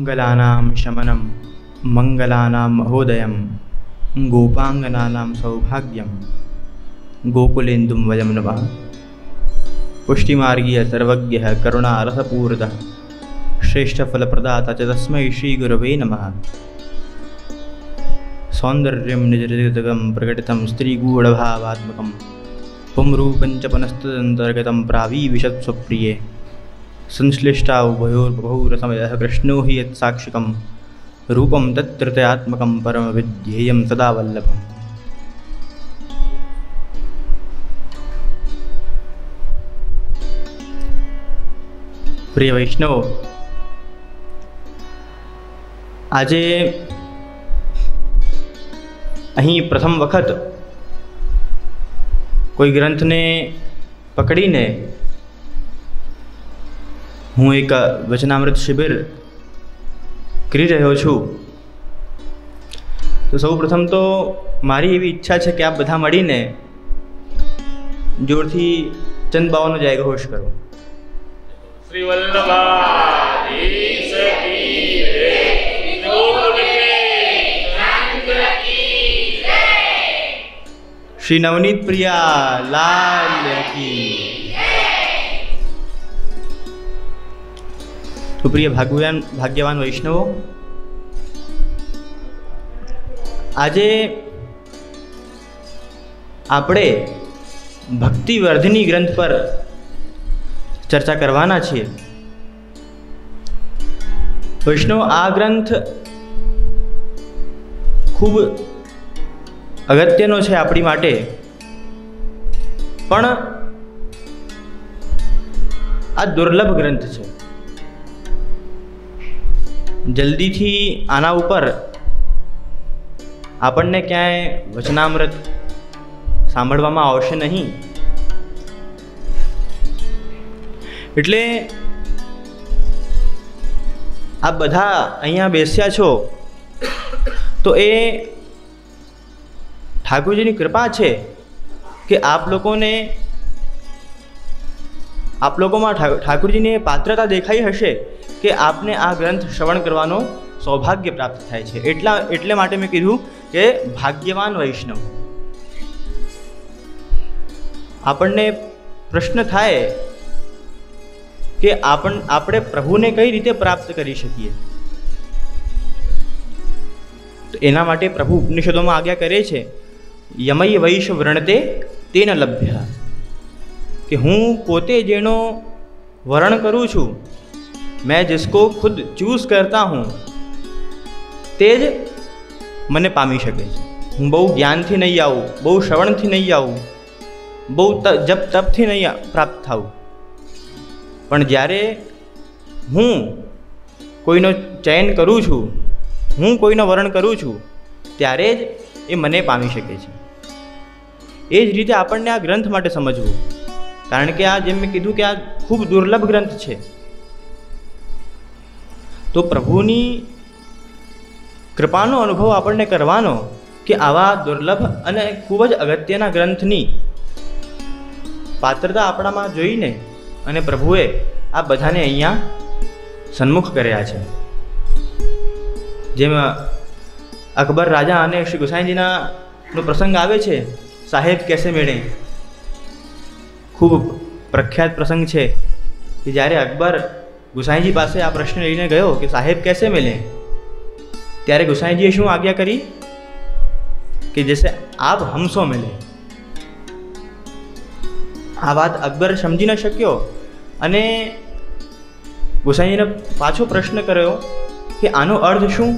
मंगलानां शमनं मंगलानां महोदयं गोपांगनानां सौभाग्यं गोकुलेन्दुं वयं नमः। पुष्टिमार्गीय सर्वज्ञः करुणारसपूर्णः श्रेष्ठफलप्रदाता च तस्मै श्रीगुरवे नमः। सौन्दर्यं निजहृदयं प्रकटितं स्त्रीगूढभावात्मकं पुंरूपं च पुनस्तदन्तर्गतं प्रावीविशत्स्वप्रिये संश्लिष्टा उभयोर्बहुरसमयः कृष्णो हि यत्साक्षिकं रूपं तत्त्रयात्मकं परमविध्येयं सदा वल्लभम्। प्रिय वैष्णव, આજે અહીં પ્રથમ વખત કોઈ ગ્રંથને પકડીને હું એક વચનામૃત શિબિર કરી રહ્યો છું, તો સૌ પ્રથમ તો મારી એવી ઈચ્છા છે કે આપ બધા મળીને જોરથી ચંદ બાવાનો જય ઘોષ કરો। श्री वल्लभाधीश की जय, गोकुल के नंद की जय, श्री नवनीत प्रिया लाल की जय। तो प्रिय भाग्यवान वैष्णवो, આજે આપણે ભક્તિવર્ધિની ગ્રંથ પર ચર્ચા કરવાના છીએ। વૈષ્ણવ, આ ગ્રંથ ખૂબ અગત્યનો છે આપણી માટે, પણ આ દુર્લભ ગ્રંથ છે। જલ્દીથી આના ઉપર આપણને ક્યાંય વચનામૃત સાંભળવામાં આવશે નહીં, એટલે આ બધા અહીંયા બેસ્યા છો તો એ ઠાકોરજીની કૃપા છે કે આપ લોકોમાં ઠાકોરજીની પાત્રતા દેખાઈ હશે કે આપને આ ગ્રંથ શ્રવણ કરવાનો સૌભાગ્ય પ્રાપ્ત થાય છે। એટલે માટે મેં કીધું કે ભાગ્યવાન વૈષ્ણવ। આપણને પ્રશ્ન થાય કે આપણે પ્રભુને કઈ રીતે પ્રાપ્ત કરી શકીએ, તો એના માટે પ્રભુ ઉપનિષદોમાં આજ્ઞા કરે છે, યમય વૈશ વર્ણતે તેન લભ્ય, કે હું પોતે જેનો વરણ કરું છું, मैं जिसको खुद चूज करता हूँ તે જ મને પામી શકે છે। હું બહુ જ્ઞાનથી નહીં આવું, બહુ શ્રવણથી નહીં આવું, બહુ જપ તપથી નહીં પ્રાપ્ત થાઉં, પણ જ્યારે હું કોઈનો ચયન કરું છું, હું કોઈનો વરણ કરું છું, ત્યારે જ એ મને પામી શકે છે। એ જ રીતે આપણને આ ગ્રંથ માટે સમજવું, કારણ કે આ જેમ મેં કીધું કે આ ખૂબ દુર્લભ ગ્રંથ છે, તો પ્રભુની કૃપાનો અનુભવ આપણને કરવાનો કે આવા દુર્લભ અને ખૂબ જ અગત્યના ગ્રંથની પાત્રતા આપણામાં જોઈને અને પ્રભુએ આ બધાને અહીંયા સન્મુખ કર્યા છે। જેમ અકબર રાજા અને શ્રી ગુસાઈજીનો પ્રસંગ આવે છે, સાહેબ કેસે મેળે, ખૂબ પ્રખ્યાત પ્રસંગ છે કે જ્યારે અકબર ગુસાઈજી પાસે આ પ્રશ્ન લઈને ગયો કે સાહેબ કેસે મિલે, ત્યારે ગુસાઈજીએ શું આજ્ઞા કરી કે જૈસે આપ હમસો મિલે। આ વાત અકબર સમજી ન શક્યો અને ગુસાઈજીને પાછો પ્રશ્ન કર્યો કે આનો અર્થ શું?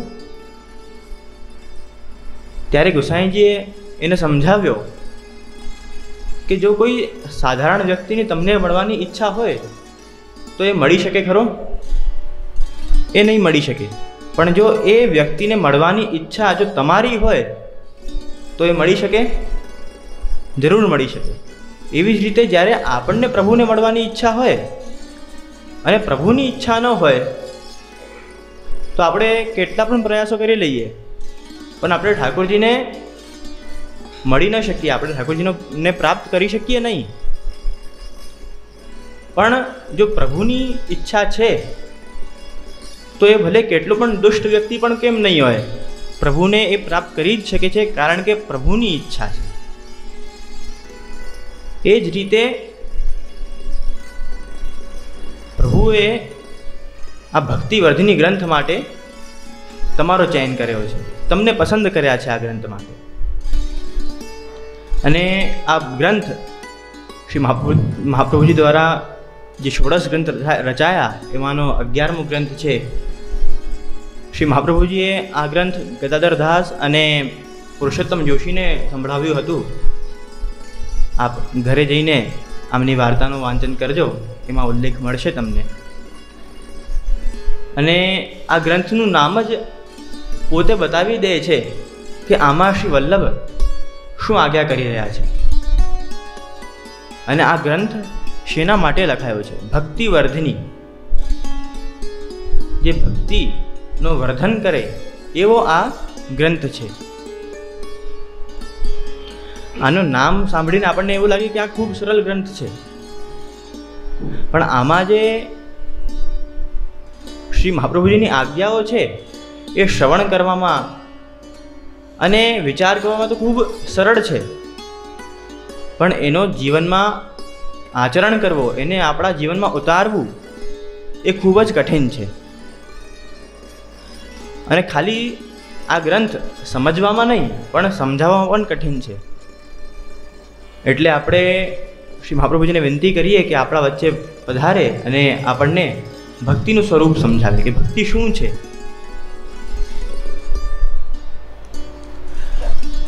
ત્યારે ગુસાઈજીએ એને સમજાવ્યો કે જો કોઈ સાધારણ વ્યક્તિને તમને મળવાની ઈચ્છા હોય તો એ મળી શકે ખરો? એ નહીં મળી શકે, પણ જો એ વ્યક્તિને મળવાની ઈચ્છા જો તમારી હોય તો એ મળી શકે, જરૂર મળી શકે। એવી જ રીતે જ્યારે આપણને પ્રભુને મળવાની ઈચ્છા હોય અને પ્રભુની ઈચ્છા ન હોય તો આપણે કેટલા પણ પ્રયાસો કરી લઈએ પણ આપણે ઠાકોરજીને મળી ન શકીએ, આપણે ઠાકોરજીને પ્રાપ્ત કરી શકીએ નહીં। પણ જો પ્રભુની ઈચ્છા છે તો એ ભલે કેટલો પણ દુષ્ટ વ્યક્તિ પણ કેમ નહીં હોય, પ્રભુને એ પ્રાપ્ત કરી જ શકે છે, કારણ કે પ્રભુની ઈચ્છા છે. એ જ રીતે પ્રભુએ આ ભક્તિવર્ધિની ગ્રંથ માટે તમારો ચયન કર્યો છે, તમને પસંદ કર્યા છે આ ગ્રંથ માટે. અને આ ગ્રંથ શ્રી મહાપ્રભુજી દ્વારા જે 16 ગ્રંથ રચાયા એમાંનો 11મો ગ્રંથ છે. શ્રી મહાપ્રભુજીએ આ ગ્રંથ ગદાધર દાસ અને પુરુષોત્તમ જોશીને સંભળાવ્યું હતું. આપ ઘરે જઈને આમની વાર્તાનું વાંચન કરજો, એમાં ઉલ્લેખ મળશે તમને. અને આ ગ્રંથનું નામ જ પોતે બતાવી દે છે કે આમાં શ્રી વલ્લભ શું આજ્ઞા કરી રહ્યા છે. અને આ ગ્રંથ શેના માટે લખાયો છે? ભક્તિવર્ધિની, જે ભક્તિનું વર્ધન કરે એવો આ ગ્રંથ છે. આનું નામ સાંભળીને આપણને એવું લાગે કે આ ખૂબ સરળ ગ્રંથ છે, પણ આમાં જે શ્રી મહાપ્રભુજીની આજ્ઞાઓ છે એ શ્રવણ કરવામાં અને વિચાર કરવામાં તો ખૂબ સરળ છે, પણ એનો જીવનમાં આચરણ કરવો, એને આપણા જીવનમાં ઉતારવું એ ખૂબ જ કઠિન છે. અને ખાલી આ ગ્રંથ સમજવામાં નહીં પણ સમજાવવામાં પણ કઠિન છે. એટલે આપણે શ્રી મહાપ્રભુજીને વિનંતી કરીએ કે આપણા વચ્ચે પધારે અને આપણને ભક્તિનું સ્વરૂપ સમજાવે કે ભક્તિ શું છે.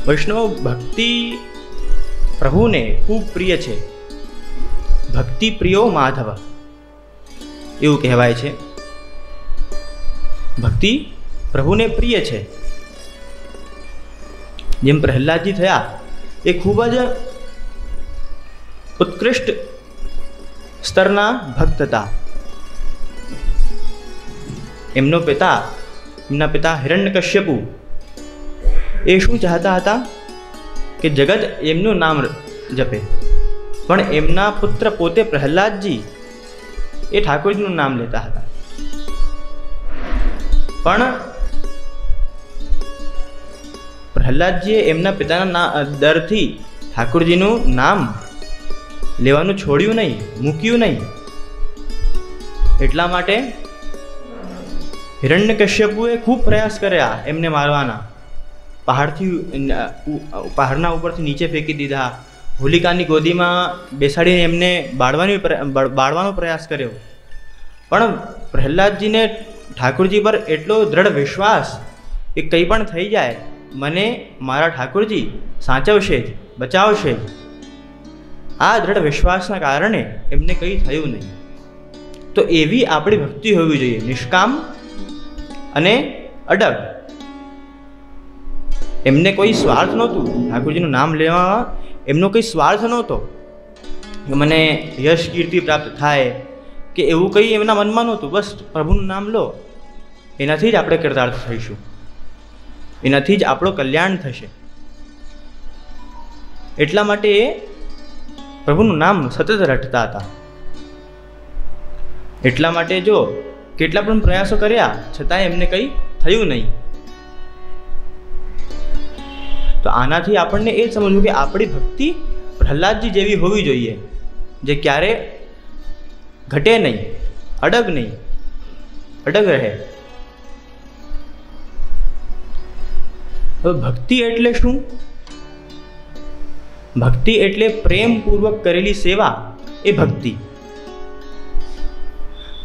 વૈષ્ણવ, ભક્તિ પ્રભુને ખૂબ પ્રિય છે. ભક્તિ પ્રિયો માધવ એવું કહેવાય છે. ભક્તિ પ્રભુને પ્રિય છે. જેમ પ્રહલાદજી થયા એ ખૂબ જ ઉત્કૃષ્ટ સ્તરના ભક્ત હતા. એમના પિતા હિરણ્યકશ્યપુ એ શું ચાહતા હતા કે જગત એમનું નામ જપે, પણ એમના પુત્ર પોતે પ્રહલાદજી એ ઠાકોરજીનું નામ લેતા હતા. પણ પ્રહલાદજીએ એમના પિતાના ડરથી ઠાકોરજીનું નામ લેવાનું છોડ્યું નહીં, મૂક્યું નહીં. એટલા માટે હિરણ્યકશ્યપુએ ખૂબ પ્રયાસ કર્યા એમને મારવાના. પહાડના ઉપરથી નીચે ફેંકી દીધા, હોલિકાની ગોદીમાં બેસાડીને એમને બાળવાનો પ્રયાસ કર્યો. પણ પ્રહલાદજીને ઠાકોરજી પર એટલો દ્રઢ વિશ્વાસ કે કંઈ પણ થઈ જાય મને મારા ઠાકોરજી સાચવશે જ, બચાવશે જ. આ દ્રઢ વિશ્વાસના કારણે એમને કંઈ થયું નહીં. તો એવી આપણી ભક્તિ હોવી જોઈએ, નિષ્કામ અને અડગ. એમને કોઈ સ્વાર્થ નહોતું, ઠાકોરજીનું નામ લેવામાં એમનો કોઈ સ્વાર્થ નહોતો કે મને યશ કીર્તિ પ્રાપ્ત થાય કે એવું કંઈ એમના મનમાં નહોતું. બસ પ્રભુનું નામ લો, એનાથી જ આપણે કૃતાર્થ થઈશું, એનાથી જ આપણું કલ્યાણ થશે. એટલા માટે એ પ્રભુનું નામ સતત રટતા હતા. એટલા માટે જો કેટલા પણ પ્રયાસો કર્યા છતાંય એમને કંઈ થયું નહીં. તો આનાથી આપણને એ સમજવું કે આપણી ભક્તિ પ્રહલાદજી જેવી હોવી જોઈએ, જે ક્યારે ઘટે નહીં, અડગ નહીં, અડગ રહે. હવે ભક્તિ એટલે શું? ભક્તિ એટલે પ્રેમપૂર્વક કરેલી સેવા, એ ભક્તિ.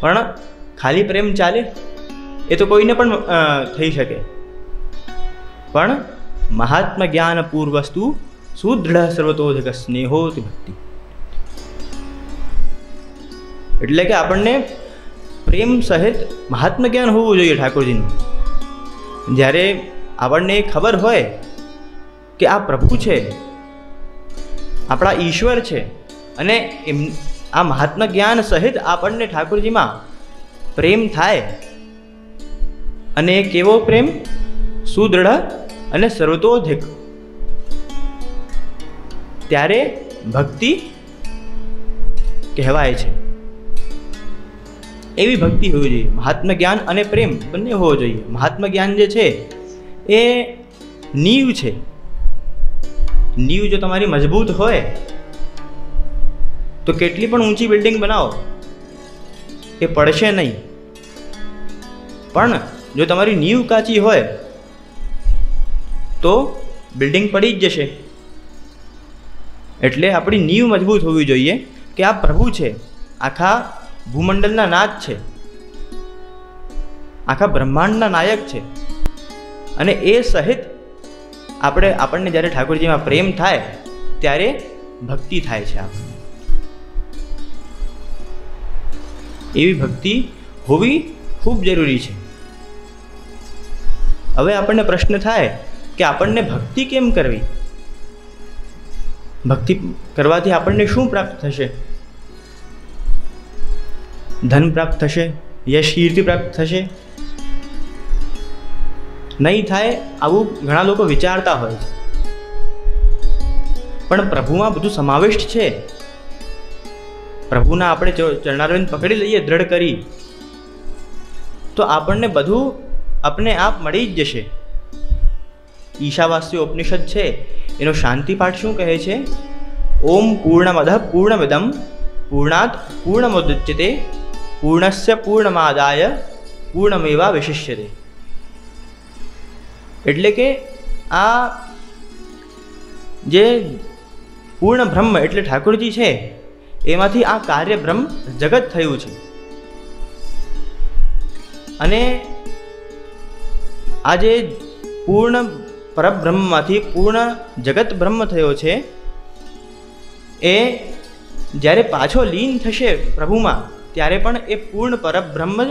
પણ ખાલી પ્રેમ ચાલે એ તો કોઈને પણ થઈ શકે, પણ મહાત્મા જ્ઞાન પૂર્વસ્તુ સુદૃઢ સર્વતોધિક સ્નેહોતિ ભક્તિ. એટલે કે આપણને પ્રેમ સહિત મહાત્મા જ્ઞાન હોવું જોઈએ ઠાકોરજીનું. જ્યારે આપણને ખબર હોય કે આ પ્રભુ છે, આપણા ઈશ્વર છે, અને આ મહાત્મા જ્ઞાન સહિત આપણને ઠાકોરજીમાં પ્રેમ થાય, અને કેવો પ્રેમ? સુદૃઢ અને સર્વતોધિક. ત્યારે ભક્તિ કહેવાય છે. એવી ભક્તિ હોવી જોઈએ. મહાત્મા જ્ઞાન અને પ્રેમ બંને હોવો જોઈએ. મહાત્મા જ્ઞાન જે છે એ નીવ છે. નીવ જો તમારી મજબૂત હોય તો કેટલી પણ ઊંચી બિલ્ડિંગ બનાવો એ પડશે નહીં. પણ જો તમારી નીવ કાચી હોય તો બિલ્ડિંગ પડી જ જશે. એટલે આપણી નીવ મજબૂત હોવી જોઈએ કે આ પ્રભુ છે, આખા ભૂમંડળના નાથ છે, આખા બ્રહ્માંડના નાયક છે. અને એ સહિત આપણને જ્યારે ઠાકોરજીમાં પ્રેમ થાય ત્યારે ભક્તિ થાય છે. આપણને એવી ભક્તિ હોવી ખૂબ જરૂરી છે. હવે આપણને પ્રશ્ન થાય કે આપણને ભક્તિ કેમ કરવી? ભક્તિ કરવાથી આપણને શું પ્રાપ્ત થશે? ધન પ્રાપ્ત થશે? યશ કીર્તિ પ્રાપ્ત થશે? નહીં થાય આવું ઘણા લોકો વિચારતા હોય છે. પણ પ્રભુમાં બધું સમાવિષ્ટ છે. પ્રભુના આપણે ચરણારવિંદ પકડી લઈએ દ્રઢ કરી તો આપણને બધું अपने आप मળી જ જશે. ઈશાવાસ્ય ઉપનિષદ છે એનો શાંતિ પાઠ શું કહે છે? ઓમ પૂર્ણમદઃ પૂર્ણમિદં પૂર્ણાત પૂર્ણમુદચ્યતે પૂર્ણસ્ય પૂર્ણમાદાય પૂર્ણમેવાવશિષ્યતે. એટલે કે આ જે પૂર્ણ બ્રહ્મ એટલે ઠાકોરજી છે એમાંથી આ કાર્ય બ્રહ્મ જગત થયું છે. અને આ જે પૂર્ણ પરબ્રહ્મમાંથી પૂર્ણ જગત બ્રહ્મ થયો છે એ જ્યારે પાછો લીન થશે પ્રભુમાં ત્યારે પણ એ પૂર્ણ પરબ્રહ્મ જ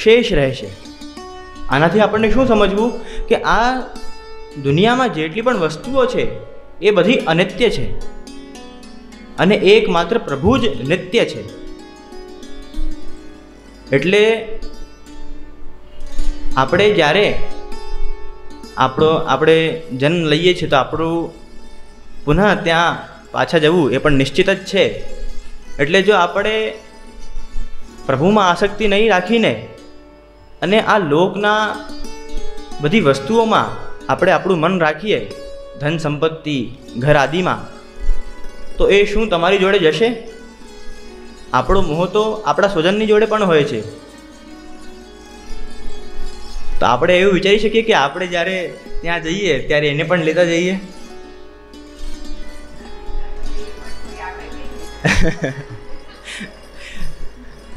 શેષ રહેશે. આનાથી આપણને શું સમજવું કે આ દુનિયામાં જેટલી પણ વસ્તુઓ છે એ બધી અનિત્ય છે અને એકમાત્ર પ્રભુ જ નિત્ય છે. એટલે આપણે જ્યારે આપણે જન્મ લઈએ છીએ તો આપણું પુનઃ ત્યાં પાછા જવું એ પણ નિશ્ચિત જ છે. એટલે જો આપણે પ્રભુમાં આસક્તિ નહીં રાખીને અને આ લોકના બધી વસ્તુઓમાં આપણે આપણું મન રાખીએ, ધન સંપત્તિ ઘર આદિમાં, તો એ શું તમારી જોડે જશે? આપણો મોહ તો આપણા સ્વજનની જોડે પણ હોય છે. તો આપણે એવું વિચારી શકીએ કે આપણે જ્યારે ત્યાં જઈએ ત્યારે એને પણ લેતા જઈએ.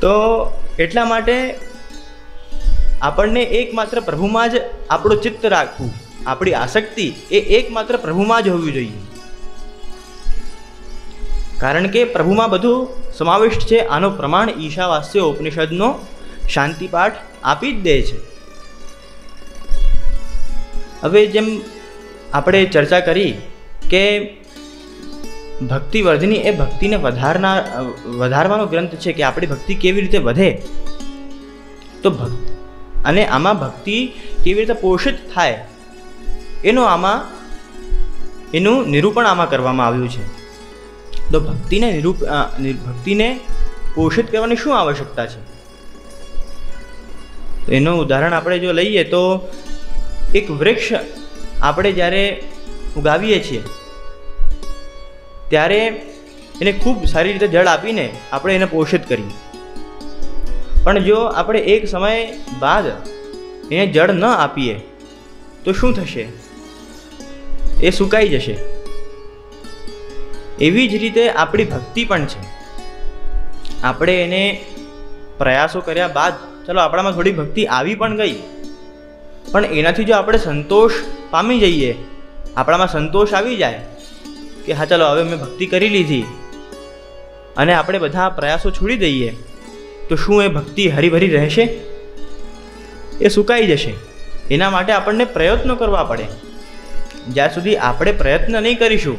તો એટલા માટે આપણને એકમાત્ર પ્રભુમાં જ આપણું ચિત્ત રાખવું, આપણી આસક્તિ એ એકમાત્ર પ્રભુમાં જ હોવી જોઈએ. કારણ કે પ્રભુમાં બધું સમાવિષ્ટ છે. આનો પ્રમાણ ઈશાવાસ્ય ઉપનિષદનો શાંતિપાઠ આપી જ દે છે. હવે જેમ આપણે ચર્ચા કરી કે ભક્તિવર્ધિની એ ભક્તિને વધારવાનો ગ્રંથ છે કે આપણી ભક્તિ કેવી રીતે વધે, તો અને આમાં ભક્તિ કેવી રીતે પોષિત થાય એનું નિરૂપણ આમાં કરવામાં આવ્યું છે. તો ભક્તિને પોષિત કરવાની શું આવશ્યકતા છે? તો એનું ઉદાહરણ આપણે જો લઈએ તો એક વૃક્ષ આપણે જ્યારે ઉગાવીએ છીએ ત્યારે એને ખૂબ સારી રીતે જળ આપીને આપણે એને પોષિત કરીએ. પણ જો આપણે એક સમય બાદ એને જળ ન આપીએ તો શું થશે? એ સુકાઈ જશે. એવી જ રીતે આપણી ભક્તિ પણ છે. આપણે એને પ્રયાસો કર્યા બાદ ચલો આપણામાં થોડી ભક્તિ આવી પણ ગઈ, પણ એનાથી જો આપણે સંતોષ પામી જઈએ, આપણામાં સંતોષ આવી જાય કે હા ચાલો હવે મેં ભક્તિ કરી લીધી અને આપણે બધા પ્રયાસો છોડી દઈએ, તો શું એ ભક્તિ હરીભરી રહેશે? એ સુકાઈ જશે. એના માટે આપણને પ્રયત્નો કરવા પડે. જ્યાં સુધી આપણે પ્રયત્ન નહીં કરીશું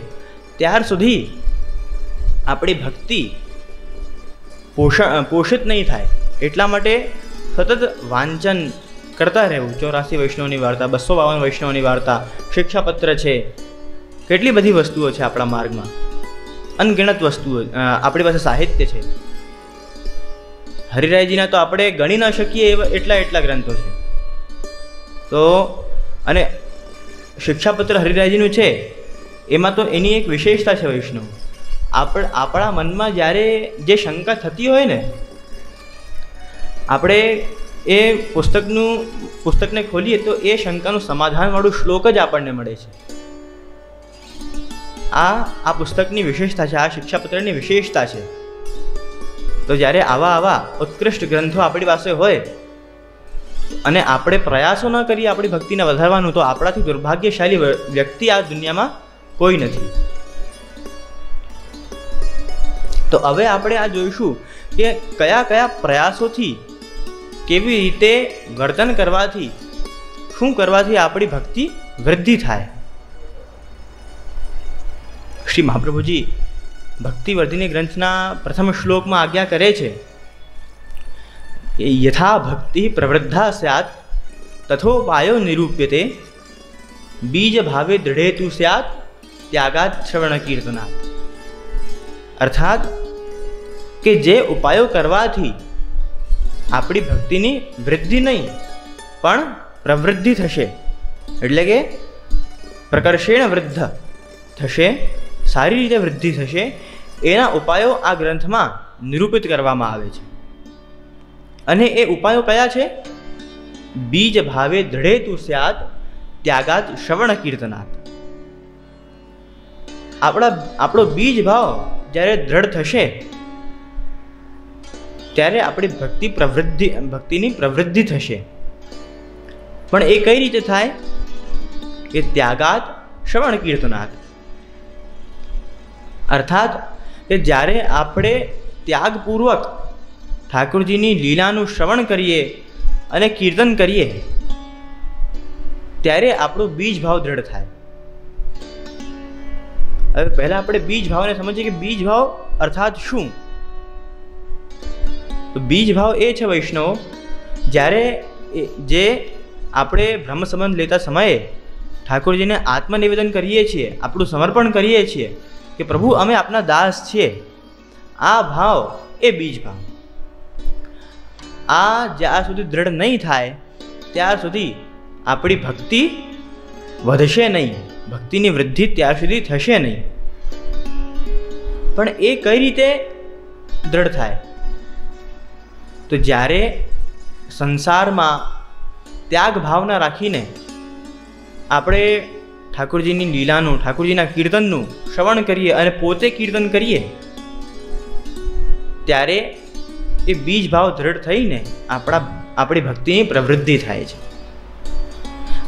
ત્યાર સુધી આપણી ભક્તિ પોષિત નહીં થાય. એટલા માટે સતત વાંચન કરતા રહેવું. 84 વૈષ્ણવની વાર્તા, 252 વૈષ્ણવની વાર્તા, શિક્ષાપત્ર છે, કેટલી બધી વસ્તુઓ છે આપણા માર્ગમાં, અનગિનત વસ્તુઓ આપણી પાસે સાહિત્ય છે. હરિરાયજીના તો આપણે ગણી ન શકીએ એવા એટલા ગ્રંથો છે. તો અને શિક્ષાપત્ર હરિરાયજીનું છે એમાં તો એની એક વિશેષતા છે વૈષ્ણવ. આપણા મનમાં જ્યારે જે શંકા થતી હોય ને, આપણે એ પુસ્તકને ખોલીએ તો એ શંકાનું સમાધાનવાળું શ્લોક જ આપણને મળે છે. આ પુસ્તકની વિશેષતા છે, આ શિક્ષાપત્રની વિશેષતા છે. તો જ્યારે આવા ઉત્કૃષ્ટ ગ્રંથો આપણી પાસે હોય અને આપણે પ્રયાસો ન કરીએ આપણી ભક્તિને વધારવાનું, તો આપણાથી દુર્ભાગ્યશાળી વ્યક્તિ આ દુનિયામાં કોઈ નથી. તો હવે આપણે આ જોઈશું કે કયા પ્રયાસોથી, કેવી રીતે વર્તન કરવાથી, શું કરવાથી આપણી ભક્તિ વૃદ્ધિ થાય. શ્રી મહાપ્રભુજી ભક્તિવર્ધિની ગ્રંથના પ્રથમ શ્લોકમાં આજ્ઞા કરે છે, યથા ભક્તિ પ્રવૃદ્ધા સ્યાત તથોપાયો નિરૂપ્યતે બીજ ભાવે દૃઢેતુ સ્યાત ત્યાગાત શ્રવણ કીર્તનાત. અર્થાત કે જે ઉપાયો કરવાથી આપણી ભક્તિની વૃદ્ધિ નહીં પણ પ્રવૃદ્ધિ થશે, એટલે કે પ્રકર્ષેણ વૃદ્ધ થશે, સારી રીતે વૃદ્ધિ થશે, એના ઉપાયો આ ગ્રંથમાં નિરૂપિત કરવામાં આવે છે. અને એ ઉપાયો કયા છે? બીજ ભાવે દૃઢેતુ સ્યાત ત્યાગાત શ્રવણ કીર્તનાત. આપણો બીજ ભાવ જ્યારે દ્રઢ થશે ત્યારે આપણી ભક્તિની પ્રવૃદ્ધિ થશે. પણ એ કઈ રીતે થાય? કે ત્યાગાત શ્રવણ કીર્તનાત. અર્થાત કે જ્યારે આપણે ત્યાગપૂર્વક ઠાકોરજીની લીલાનું શ્રવણ કરીએ અને કીર્તન કરીએ ત્યારે આપણો બીજ ભાવ દ્રઢ થાય. હવે પહેલા આપણે બીજ ભાવને સમજીએ કે બીજ ભાવ અર્થાત શું? તો બીજ ભાવ એ છે વૈષ્ણવ, જ્યારે જે આપણે બ્રહ્મ સંબંધ લેતા સમયે ઠાકોરજીને આત્મનિવેદન કરીએ છીએ, આપણું સમર્પણ કરીએ છીએ કે પ્રભુ અમે આપના દાસ છીએ, આ ભાવ એ બીજ ભાવ. આ જ્યાં સુધી દ્રઢ નહીં થાય ત્યાર સુધી આપણી ભક્તિ વધશે નહીં, ભક્તિની વૃદ્ધિ ત્યાર સુધી થશે નહીં. પણ એ કઈ રીતે દ્રઢ થાય? તો જ્યારે સંસારમાં ત્યાગ ભાવના રાખીને આપણે ઠાકોરજીની લીલાનું, ઠાકોરજીના કીર્તનનું શ્રવણ કરીએ અને પોતે કીર્તન કરીએ ત્યારે એ બીજ ભાવ દ્રઢ થઈને આપણી ભક્તિની પ્રવૃદ્ધિ થાય છે.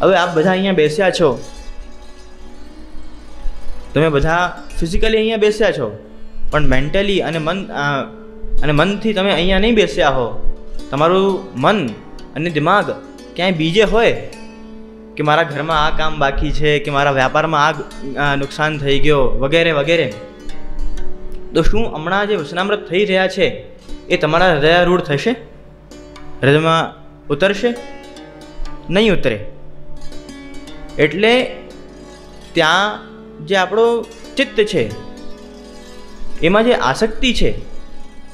હવે આપ બધા અહીંયા બેસ્યા છો, તમે બધા ફિઝિકલી અહીંયા બેસ્યા છો, પણ મેન્ટલી અને મનથી તમે અહીંયા નહીં બેસ્યા હો. તમારું મન અને દિમાગ ક્યાંય બીજે હોય કે મારા ઘરમાં આ કામ બાકી છે, કે મારા વ્યાપારમાં આ નુકસાન થઈ ગયો, વગેરે વગેરે. તો શું હમણાં જે વચનામૃત થઈ રહ્યા છે એ તમારા હૃદયારૂઢ થશે? હૃદયમાં ઉતરશે? નહીં ઉતરે. એટલે ત્યાં જે આપણો ચિત્ત છે, એમાં જે આસક્તિ છે,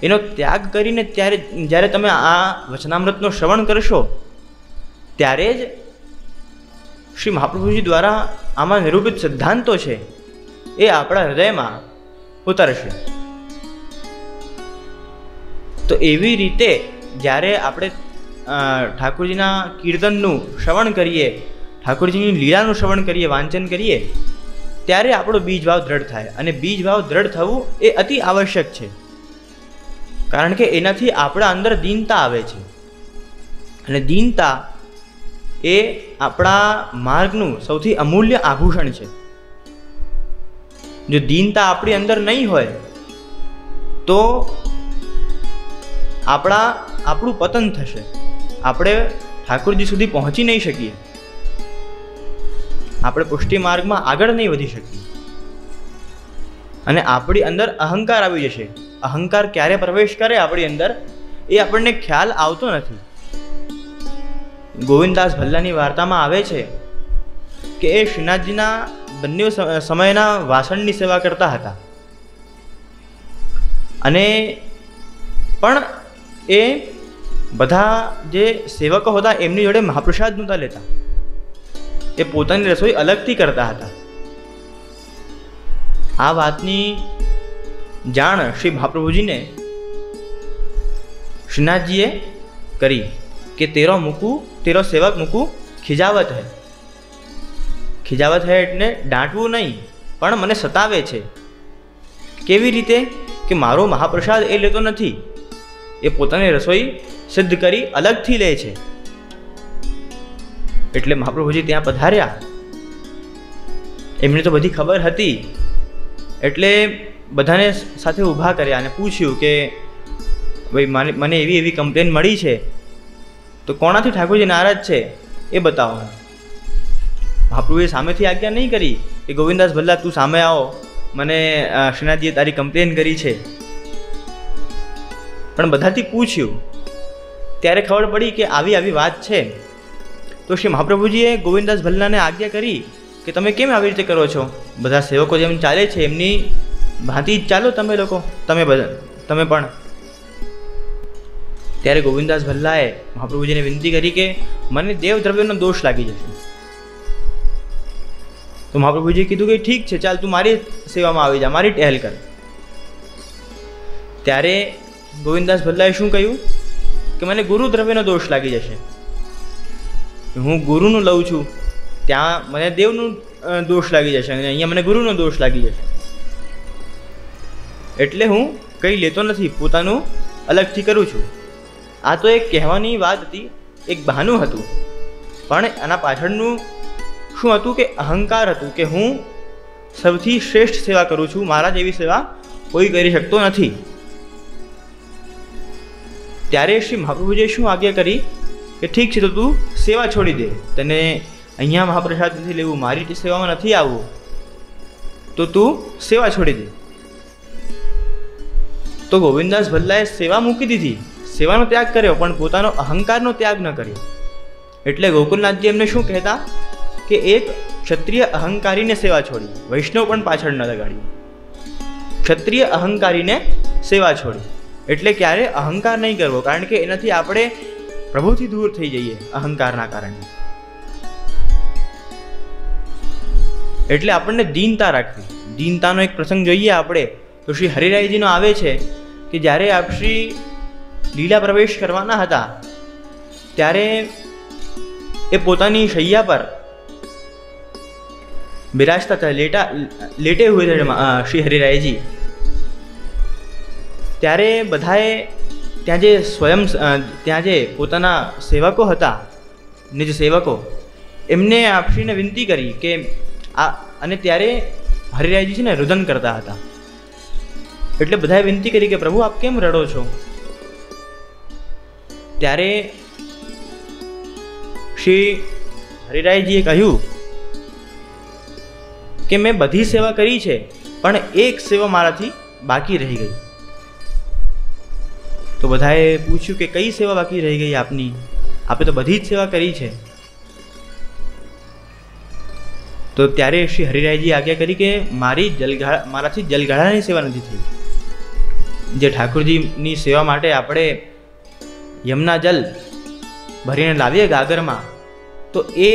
એનો ત્યાગ કરીને જ્યારે તમે આ વચનામૃતનું શ્રવણ કરશો ત્યારે જ શ્રી મહાપ્રભુજી દ્વારા આમાં નિરૂપિત સિદ્ધાંતો છે એ આપણા હૃદયમાં ઉતરશે. તો એવી રીતે જ્યારે આપણે ઠાકોરજીના કીર્તનનું શ્રવણ કરીએ, ઠાકોરજીની લીલાનું શ્રવણ કરીએ, વાંચન કરીએ ત્યારે આપણો બીજ ભાવ દ્રઢ થાય. અને બીજ ભાવ દ્રઢ થવું એ અતિ આવશ્યક છે, કારણ કે એનાથી આપણા અંદર દીનતા આવે છે. અને દીનતા એ આપણા માર્ગનું સૌથી અમૂલ્ય આભૂષણ છે. જો દીનતા આપણી અંદર નહીં હોય તો આપણું પતન થશે, આપણે ઠાકોરજી સુધી પહોંચી નહીં શકીએ, આપણે પુષ્ટિ માર્ગમાં આગળ નહીં વધી શકીએ અને આપણી અંદર અહંકાર આવી જશે. અહંકાર ક્યારે પ્રવેશ કરે આપણી અંદર એ આપણને ખ્યાલ આવતો નથી. ગોવિંદદાસ ભલ્લાની વાર્તામાં આવે છે કે એ શ્રીનાથજીના બંને સમયના વાસણની સેવા કરતા હતા અને પણ એ બધા જે સેવકો હતા એમની જોડે મહાપ્રસાદ નહોતા લેતા, એ પોતાની રસોઈ અલગથી કરતા હતા. આ વાતની જાણ શ્રી મહાપ્રભુજીને શ્રીનાથજીએ કરી કે તેરો સેવક મૂકું ખીજાવત હૈ. ખીજાવત હૈ એટલે દાંટવું નહીં, પણ મને સતાવે છે. કેવી રીતે? કે મારો મહાપ્રસાદ એ લેતો નથી, એ પોતાની રસોઈ સિદ્ધ કરી અલગથી લે છે. એટલે મહાપ્રભુજી ત્યાં પધાર્યા. એમને તો બધી ખબર હતી, એટલે બધાને સાથે ઊભા કર્યા અને પૂછ્યું કે ભાઈ મને એવી એવી કમ્પ્લેન મળી છે, તો કોણાથી ઠાકોરજી નારાજ છે એ બતાવો. મહાપ્રભુએ સામેથી આજ્ઞા નહીં કરી કે ગોવિંદાસ ભલ્લા તું સામે આવો, મને શ્રીનાથજીએ તારી કમ્પ્લેન કરી છે. પણ બધાથી પૂછ્યું ત્યારે ખબર પડી કે આવી આવી વાત છે. તો શ્રી મહાપ્રભુજીએ ગોવિંદાસ ભલ્લાને આજ્ઞા કરી કે તમે કેમ આવી રીતે કરો છો? બધા સેવકો જેમ ચાલે છે એમની ભાંતિ જ ચાલો તમે લોકો, તમે પણ. ત્યારે ગોવિંદાસ ભલ્લાએ મહાપ્રભુજીને વિનંતી કરી કે મને દેવ દ્રવ્યનો દોષ લાગી જશે. તો મહાપ્રભુજીએ કીધું કે ઠીક છે, ચાલ તું મારી સેવામાં આવી જા, મારી ટહેલ કર. ત્યારે ગોવિંદાસ ભલ્લાએ શું કહ્યું કે મને ગુરુ દ્રવ્યનો દોષ લાગી જશે. હું ગુરુનું લઉં છું, ત્યાં મને દેવનું દોષ લાગી જશે, અને અહીંયા મને ગુરુનો દોષ લાગી જશે. એટલે હું કંઈ લેતો નથી, પોતાનું અલગથી કરું છું. આ તો એક કહેવાની વાત હતી, એક બહાનું હતું, પણ આના પાછળનું શું હતું કે અહંકાર હતું કે હું સૌથી શ્રેષ્ઠ સેવા કરું છું, મારા જેવી સેવા કોઈ કરી શકતો નથી. ત્યારે શ્રી મહાપ્રભુજીએ શું આજ્ઞા કરી કે ઠીક છે, તો તું સેવા છોડી દે, તને અહીંયા મહાપ્રસાદ નથી લેવું, મારી સેવામાં નથી આવવું, તો તું સેવા છોડી દે. તો ગોવિંદાસ ભલ્લાએ સેવા મૂકી દીધી, સેવાનો ત્યાગ કર્યો, પણ પોતાનો અહંકારનો ત્યાગ ન કર્યો. એટલે ગોકુલનાથજી એમને શું કહેતા કે એક ક્ષત્રિય અહંકારીને સેવા છોડી, વૈષ્ણવ પણ પાછળ ન લગાડ્યું. ક્ષત્રિય અહંકારીને સેવા છોડી એટલે ક્યારે અહંકાર નહીં કરવો, કારણ કે એનાથી આપણે પ્રભુથી દૂર થઈ જઈએ અહંકારના કારણે. એટલે આપણને દીનતા રાખવી. દીનતાનો એક પ્રસંગ જોઈએ આપણે તો શ્રી હરિરાયજીનો આવે છે કે જ્યારે આપ શ્રી લીલા પ્રવેશ કરવાના હતા ત્યારે એ પોતાની શૈયા પર બિરાજતા હતા, લેટે હુએ थे શ્રી હરિરાયજી. ત્યારે બધાએ ત્યાં જે પોતાના સેવકો હતા, નિજ સેવકો, એમને આપશ્રીને વિનંતી કરી કે અને ત્યારે હરિરાયજી છે ને રુદન કરતા હતા. એટલે બધાએ વિનંતી કરી કે પ્રભુ આપ કેમ રડો છો? ત્યારે શ્રી હરિરાયજીએ કહ્યું કે મેં બધી સેવા કરી છે, પણ એક સેવા મારાથી બાકી રહી ગઈ. તો બધાએ પૂછ્યું કે કઈ સેવા બાકી રહી ગઈ આપની? આપે તો બધી જ સેવા કરી છે. તો ત્યારે શ્રી હરિરાયજી આજ્ઞા કરી કે મારાથી જલગાળાની સેવા નથી થઈ. જે ઠાકોરજીની સેવા માટે આપણે યમુના જલ ભરીને લાવીએ ગાગરમાં, તો એ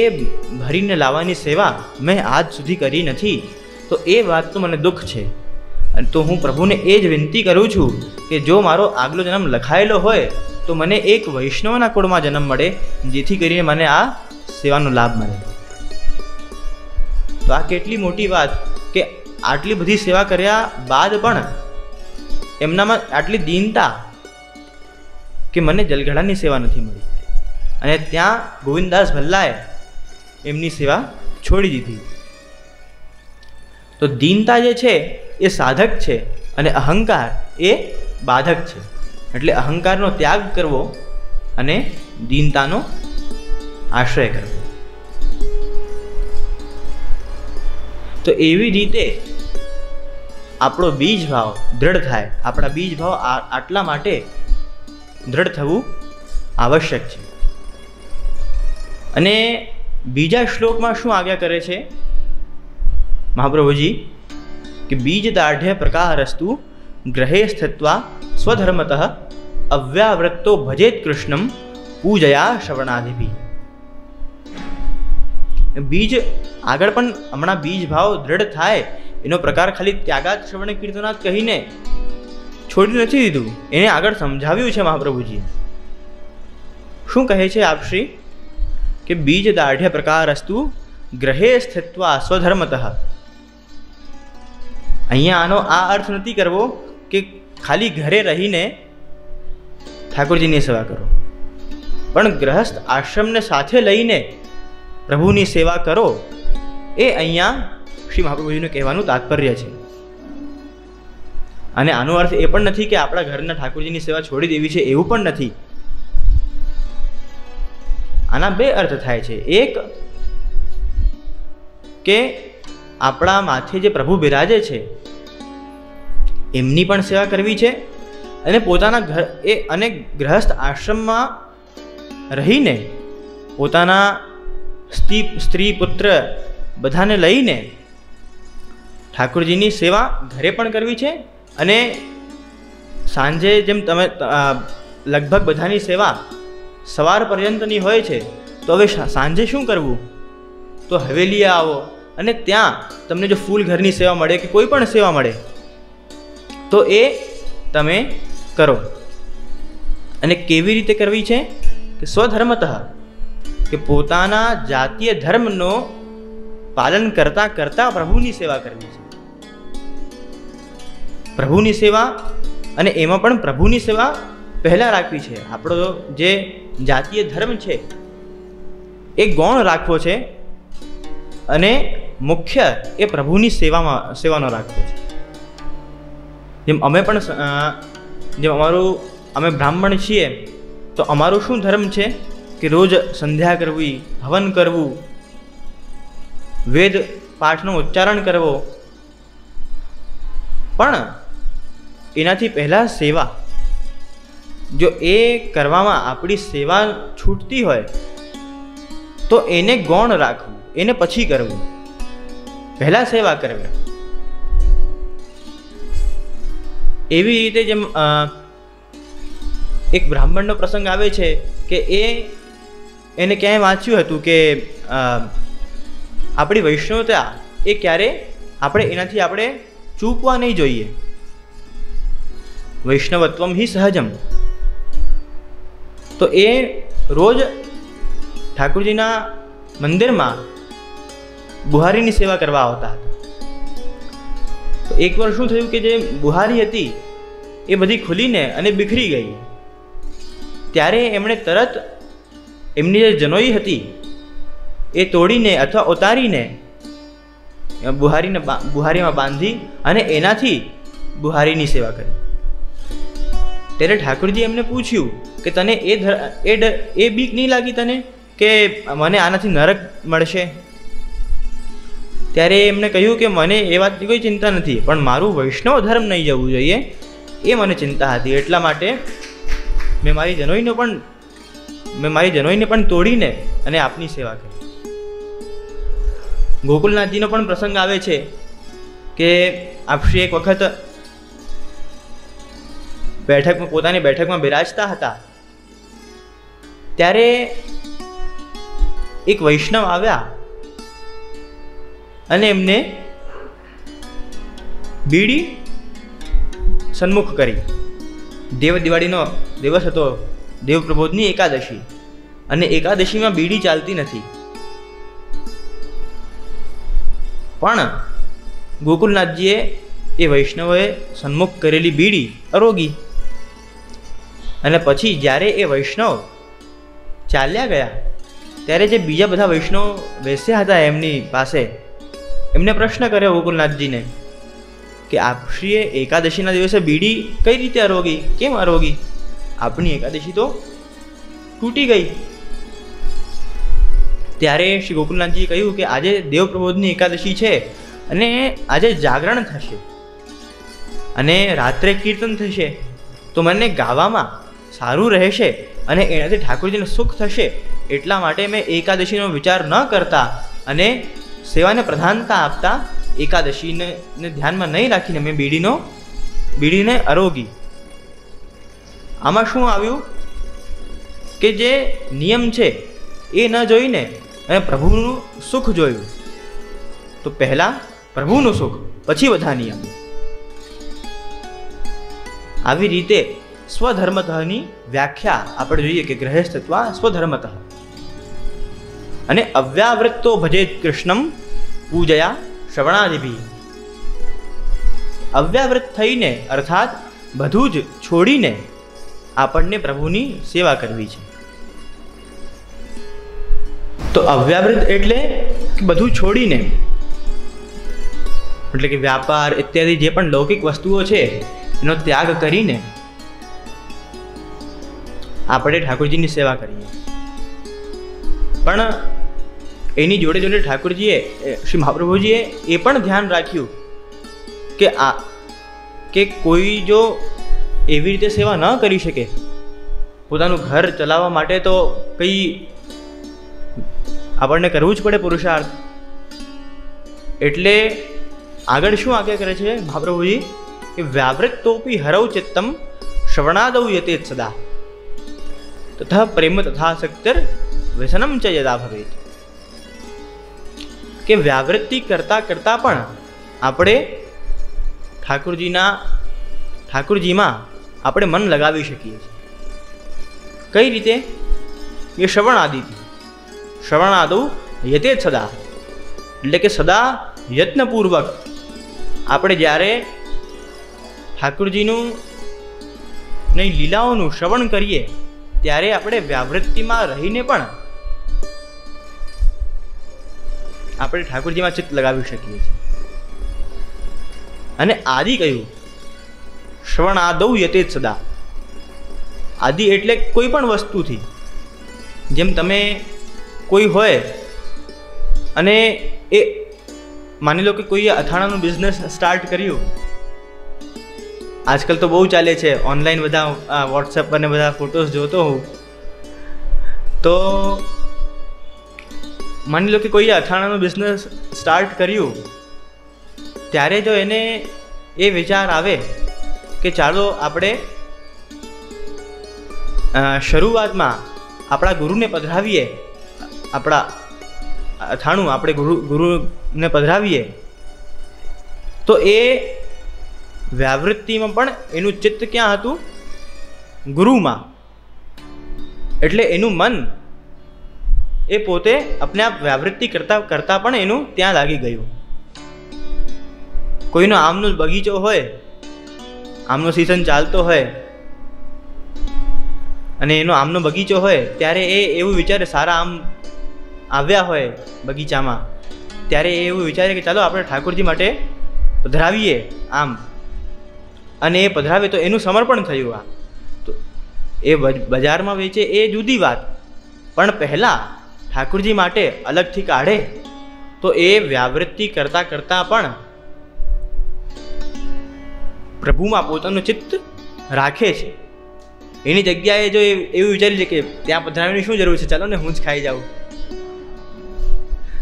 ભરીને લાવવાની સેવા મેં આજ સુધી કરી નથી. તો એ વાત તો મને દુઃખ છે. અને તો હું પ્રભુને એ જ વિનંતી કરું છું કે જો મારો આગલો જન્મ લખાયેલો હોય તો મને એક વૈષ્ણવના કુળમાં જન્મ મળે, જેથી કરીને મને આ સેવાનો લાભ મળે. તો આ કેટલી મોટી વાત કે આટલી બધી સેવા કર્યા બાદ પણ એમનામાં આટલી દીનતા કે મને જલઘડાની સેવા નથી મળી. અને ત્યાં ગોવિંદાસ ભલ્લાએ એમની સેવા છોડી દીધી. તો દીનતા જે છે એ સાધક છે અને અહંકાર એ બાધક છે. એટલે અહંકારનો ત્યાગ કરવો અને દીનતાનો આશ્રય કરવો. તો એવી રીતે આપણો બીજ ભાવ દ્રઢ થાય. આપણા બીજ ભાવ આટલા માટે દ્રઢ થવું આવશ્યક છે. અને બીજા શ્લોકમાં શું આજ્ઞા કરે છે મહાપ્રભુજી કે બીજ દાઢ્ય પ્રકારસ્તુ ગ્રહે સ્થિત્વા સ્વધર્મતઃ અવ્યાવૃત્તો ભજેત કૃષ્ણમ પૂજયા શ્રવણાદિભી. બીજ આગળ પણ હમણાં બીજ ભાવ દ્રઢ થાય એનો પ્રકાર ખાલી ત્યાગાત શ્રવણ કીર્તનાત કહીને છોડી નથી દીધું, એને આગળ સમજાવ્યું છે મહાપ્રભુજી. શું કહે છે આપશ્રી કે બીજ દાઢ્ય પ્રકારસ્તુ ગ્રહે સ્થિત્વા સ્વધર્મતઃ. અહીંયા આનો આ અર્થ નથી કરવો કે ખાલી ઘરે રહીને ઠાકોરજીની સેવા કરો, પણ ગ્રહસ્થ આશ્રમને સાથે લઈને પ્રભુની સેવા કરો. એ અહીંયા શ્રી મહાપ્રભુજીનું કહેવાનું તાત્પર્ય છે. અને આનો અર્થ એ પણ નથી કે આપણા ઘરના ઠાકોરજીની સેવા છોડી દેવી છે, એવું પણ નથી. આના બે અર્થ થાય છે. એક કે આપણા માથે જે પ્રભુ બિરાજે છે એમની પણ સેવા કરવી છે, અને પોતાના ઘર અને ગ્રહસ્થ આશ્રમમાં રહીને પોતાના સ્ત્રી પુત્ર બધાને લઈને ઠાકોરજીની સેવા ઘરે પણ કરવી છે. અને સાંજે જેમ તમે લગભગ બધાની સેવા સવાર પર્યંતની હોય છે, તો હવે સાંજે શું કરવું? તો હવેલીએ આવો અને ત્યાં તમને જો ફૂલ ઘરની સેવા મળે કે કોઈ પણ સેવા મળે તો એ તમે કરો. અને કેવી રીતે કરવી છે? કે સ્વધર્મતઃ, કે પોતાના જાતીય ધર્મનો પાલન કરતા કરતા પ્રભુની સેવા કરવી છે. પ્રભુની સેવા, અને એમાં પણ પ્રભુની સેવા પહેલાં રાખવી છે. આપણો જે જાતીય ધર્મ છે એ ગૌણ રાખવો છે, અને મુખ્ય એ પ્રભુની સેવાનો રાખવો છે. જેમ અમે પણ અમે બ્રાહ્મણ છીએ, તો અમારું શું ધર્મ છે કે રોજ સંધ્યા કરવી, હવન કરવું, વેદ પાઠનું ઉચ્ચારણ કરવો. પણ એનાથી પહેલાં સેવા, જો એ કરવામાં આપણી સેવા છૂટતી હોય તો એને ગૌણ રાખવું, એને પછી કરવું, પહેલાં સેવા કરવી. એવી રીતે જેમ એક બ્રાહ્મણનો પ્રસંગ આવે છે કે એને ક્યાંય વાંચ્યું હતું કે આપણી વૈષ્ણવતા એ ક્યારે એનાથી આપણે ચૂકવા નહીં જોઈએ. વૈષ્ણવત્વમ હિ સહજમ. તો એ રોજ ઠાકોરજીના મંદિરમાં બુહારીની સેવા કરવા આવતા હતા. તો એકવાર શું થયું કે જે બુહારી હતી એ બધી ખુલીને અને બીખરી ગઈ. ત્યારે એમણે તરત એમની જે જનોઈ હતી એ તોડીને અથવા ઉતારીને બુહારીમાં બાંધી અને એનાથી બુહારીની સેવા કરી. ત્યારે ઠાકોરજી એમને પૂછ્યું કે તને એ બીક નહીં લાગી તને કે મને આનાથી નરક મળશે? ત્યારે એમને કહ્યું કે મને એ વાતની કોઈ ચિંતા નથી, પણ મારું વૈષ્ણવ ધર્મ નહીં જવું જોઈએ એ મને ચિંતા હતી. એટલા માટે મેં મારી જનોઈને પણ તોડીને અને આપની સેવા કરી. ગોકુલનાથજીનો પણ પ્રસંગ આવે છે કે આપશ્રી એક વખત પોતાની બેઠકમાં બિરાજતા હતા. ત્યારે એક વૈષ્ણવ આવ્યા અને એમને બીડી સન્મુખ કરી. દિવાળીનો દિવસ હતો, દેવ પ્રબોધની એકાદશી, અને એકાદશીમાં બીડી ચાલતી નથી. પણ ગોકુલનાથજીએ એ વૈષ્ણવોએ સન્મુખ કરેલી બીડી અરોગી. અને પછી જ્યારે એ વૈષ્ણવ ચાલ્યા ગયા ત્યારે જે બીજા બધા વૈષ્ણવ બેસ્યા હતા એમની પાસે, એમને પ્રશ્ન કર્યો ગોકુલનાથજીને કે આપશ્રીએ એકાદશીના દિવસે બીડી કઈ રીતે અરોગી? કેમ અરોગી? આપની એકાદશી તો તૂટી ગઈ. ત્યારે શ્રી ગોકુલનાથજીએ કહ્યું કે આજે દેવ પ્રબોધની એકાદશી છે અને આજે જાગરણ થશે અને રાત્રે કીર્તન થશે, તો મને ગાવામાં સારું રહેશે અને એનાથી ઠાકોરજીને સુખ થશે. એટલા માટે મેં એકાદશીનો વિચાર ન કરતા અને સેવાને પ્રધાનતા આપતા એકાદશીને ધ્યાનમાં નહીં રાખીને મેં બીડીને અરોગી. આમાં શું આવ્યું કે જે નિયમ છે એ ન જોઈને અને પ્રભુનું સુખ જોયું. તો પહેલાં પ્રભુનું સુખ, પછી બધા નિયમ. આવી રીતે સ્વધર્મતઃની વ્યાખ્યા આપણે જોઈએ કે ગ્રહસ્થત્વા સ્વધર્મતઃ. અને અવ્યાવૃત્તો ભજેત કૃષ્ણમ પૂજયા શ્રવણાદિભી. અવ્યાવૃત થઈને અર્થાત બધું જ છોડીને આપણને પ્રભુની સેવા કરવી છે. તો અવ્યાવૃત એટલે કે બધું છોડીને, એટલે કે વ્યાપાર ઇત્યાદિ જે પણ લૌકિક વસ્તુઓ છે એનો ત્યાગ કરીને આપણે ઠાકોરજીની સેવા કરીએ. પણ એની જોડે જોડે ઠાકોરજીએ, શ્રી મહાપ્રભુજીએ એ પણ ધ્યાન રાખ્યું કે કોઈ જો એવી રીતે સેવા ન કરી શકે, પોતાનું ઘર ચલાવવા માટે તો કંઈ આપણને કરવું જ પડે પુરુષાર્થ. એટલે આગળ શું આજ્ઞા કરે છે મહાપ્રભુજી કે વ્યાવૃત્તોપી હરૌ ચિત્તમ શ્રવણાદૌ યતેત સદા તથા પ્રેમ તથા શક્તિર વ્યસનમ ચ યદા ભવેત. કે વ્યાવૃત્તિ કરતાં કરતાં પણ આપણે ઠાકોરજીમાં આપણે મન લગાવી શકીએ છીએ. કઈ રીતે? એ શ્રવણાદૌ યતેત સદા, એટલે કે સદા યત્નપૂર્વક આપણે જ્યારે ઠાકોરજીનું નહીં લીલાઓનું શ્રવણ કરીએ ત્યારે આપણે વ્યાવૃત્તિમાં રહીને પણ આપણે ઠાકોરજીમાં ચિત્ત લગાવી શકીએ છીએ. અને આદિ કયું? શ્રવણાદૌ યતેત સદા. આદિ એટલે કોઈ પણ વસ્તુથી, જેમ તમે કોઈ હોય અને એ માની લો કે કોઈએ અથાણાનું બિઝનેસ સ્ટાર્ટ કર્યું. આજકાલ તો બહુ ચાલે છે ઓનલાઈન, બધા વોટ્સએપ પર ને બધા ફોટોઝ જોતો હોઉં તો માની લો કે કોઈએ અથાણાનું બિઝનેસ સ્ટાર્ટ કર્યું, ત્યારે જો એને એ વિચાર આવે કે ચાલો આપણે શરૂઆતમાં આપણા ગુરુને પધરાવીએ, આપણા અથાણું આપણે ગુરુને પધરાવીએ, તો એ વ્યાવૃત્તિમાં પણ એનું ચિત્ત ક્યાં હતું? ગુરુમાં. એટલે એનું મન એ પોતે अपने आप વ્યાવૃત્તિ કરતાં કરતાં પણ એનું ત્યાં લાગી ગયું. કોઈનો આમનો બગીચો હોય, આમનો સિઝન ચાલતો હોય અને એનો આમનો બગીચો હોય, ત્યારે એ એવું વિચારે, સારા આમ આવ્યા હોય બગીચામાં, ત્યારે એ એવું વિચારે કે ચાલો આપણે ઠાકોરજી માટે પધરાવીએ આમ, અને એ પધરાવે તો એનું સમર્પણ થયું. આ તો એ બજારમાં વેચે એ જુદી વાત, પણ પહેલાં ઠાકોરજી માટે અલગથી કાઢે તો એ વ્યાવૃત્તિ કરતાં કરતાં પણ પ્રભુમાં પોતાનું ચિત્ત રાખે છે. એની જગ્યાએ જો એવું વિચારી લે કે ત્યાં પધરાવવાની શું જરૂર છે, ચાલો ને હું જ ખાઈ જાઉં,